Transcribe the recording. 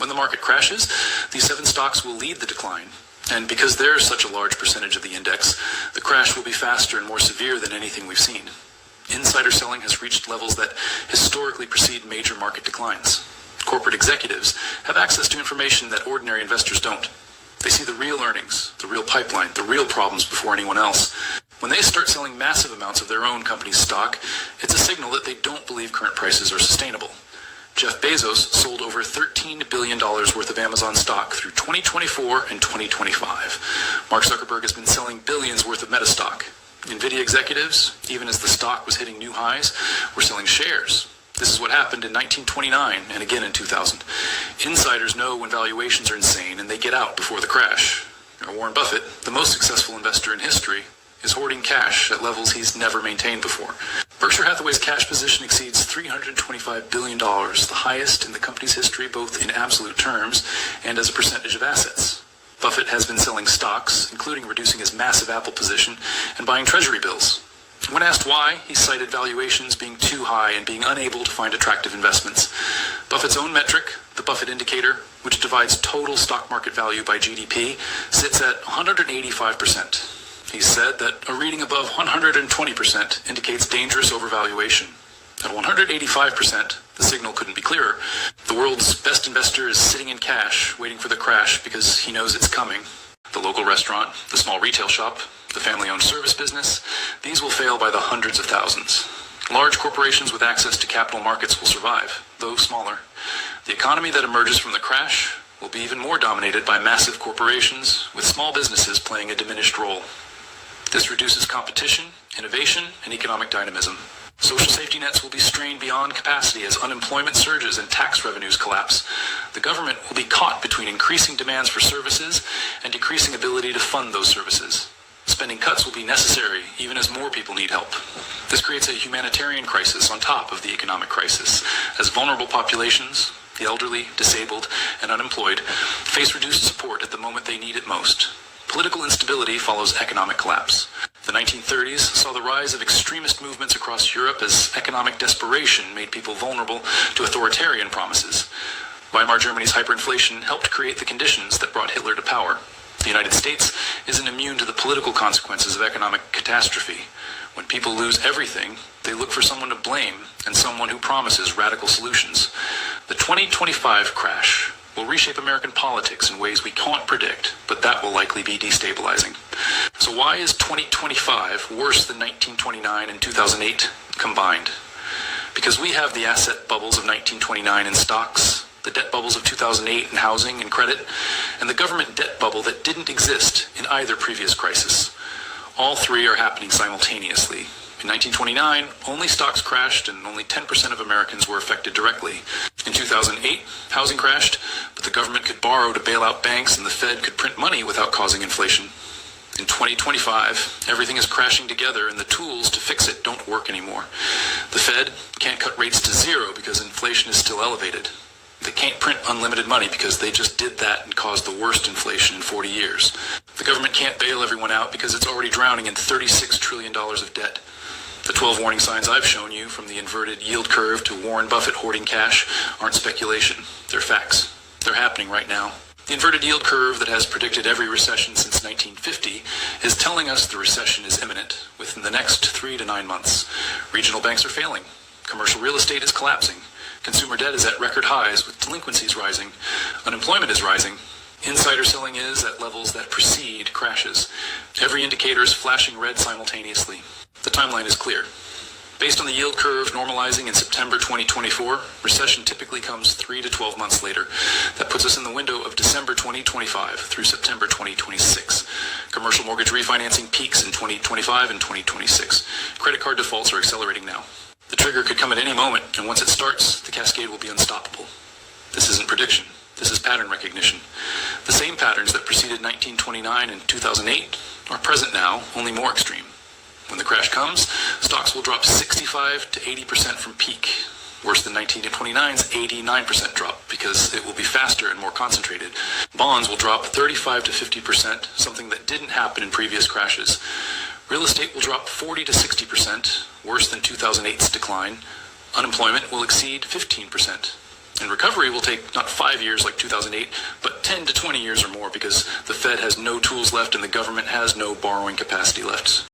When the market crashes, these 7 stocks will lead the decline. And because they're such a large percentage of the index, the crash will be faster and more severe than anything we've seen. Insider selling has reached levels that historically precede major market declines. Corporate executives have access to information that ordinary investors don't. They see the real earnings, the real pipeline, the real problems before anyone else. When they start selling massive amounts of their own company's stock, it's a signal that they don't believe current prices are sustainable. Jeff Bezos sold over $13 billion worth of Amazon stock through 2024 and 2025. Mark Zuckerberg has been selling billions worth of Meta stock. Nvidia executives, even as the stock was hitting new highs, were selling shares. This is what happened in 1929 and again in 2000. Insiders know when valuations are insane and they get out before the crash. Warren Buffett, the most successful investor in history, is hoarding cash at levels he's never maintained before. Berkshire Hathaway's cash position exceeds $325 billion, the highest in the company's history both in absolute terms and as a percentage of assets. Buffett has been selling stocks, including reducing his massive Apple position, and buying treasury bills. When asked why, he cited valuations being too high and being unable to find attractive investments. Buffett's own metric, the Buffett indicator, which divides total stock market value by GDP, sits at 185%. He said that a reading above 120% indicates dangerous overvaluation. At 185%, the signal couldn't be clearer. The world's best investor is sitting in cash, waiting for the crash because he knows it's coming. The local restaurant, the small retail shop, the family-owned service business, these will fail by the hundreds of thousands. Large corporations with access to capital markets will survive, though smaller. The economy that emerges from the crash will be even more dominated by massive corporations, with small businesses playing a diminished role. This reduces competition, innovation, and economic dynamism. Social safety nets will be strained beyond capacity as unemployment surges and tax revenues collapse. The government will be caught between increasing demands for services and decreasing ability to fund those services. Spending cuts will be necessary even as more people need help. This creates a humanitarian crisis on top of the economic crisis, as vulnerable populations, the elderly, disabled, and unemployed, face reduced support at the moment they need it most. Political instability follows economic collapse. The 1930s saw the rise of extremist movements across Europe as economic desperation made people vulnerable to authoritarian promises. Weimar Germany's hyperinflation helped create the conditions that brought Hitler to power. The United States isn't immune to the political consequences of economic catastrophe. When people lose everything, they look for someone to blame and someone who promises radical solutions. The 2025 crash will reshape American politics in ways we can't predict, but that will likely be destabilizing. So why is 2025 worse than 1929 and 2008 combined? Because we have the asset bubbles of 1929 in stocks, the debt bubbles of 2008 in housing and credit, and the government debt bubble that didn't exist in either previous crisis. All three are happening simultaneously. In 1929, only stocks crashed and only 10% of Americans were affected directly. In 2008, housing crashed, but the government could borrow to bail out banks and the Fed could print money without causing inflation. In 2025, everything is crashing together and the tools to fix it don't work anymore. The Fed can't cut rates to zero because inflation is still elevated. They can't print unlimited money because they just did that and caused the worst inflation in 40 years. The government can't bail everyone out because it's already drowning in $36 trillion of debt. The 12 warning signs I've shown you, from the inverted yield curve to Warren Buffett hoarding cash, aren't speculation. They're facts. They're happening right now. The inverted yield curve that has predicted every recession since 1950 is telling us the recession is imminent within the next 3 to 9 months. Regional banks are failing. Commercial real estate is collapsing. Consumer debt is at record highs with delinquencies rising. Unemployment is rising. Insider selling is at levels that precede crashes. Every indicator is flashing red simultaneously. The timeline is clear. Based on the yield curve normalizing in September 2024, recession typically comes 3 to 12 months later. That puts us in the window of December 2025 through September 2026. Commercial mortgage refinancing peaks in 2025 and 2026. Credit card defaults are accelerating now. The trigger could come at any moment, and once it starts, the cascade will be unstoppable. This isn't prediction. This is pattern recognition. The same patterns that preceded 1929 and 2008 are present now, only more extreme. When the crash comes, stocks will drop 65 to 80% from peak, worse than 1929's 89% drop, because it will be faster and more concentrated. Bonds will drop 35 to 50%, something that didn't happen in previous crashes. Real estate will drop 40 to 60%, worse than 2008's decline. Unemployment will exceed 15%. And recovery will take not 5 years like 2008, but 10 to 20 years or more because the Fed has no tools left and the government has no borrowing capacity left.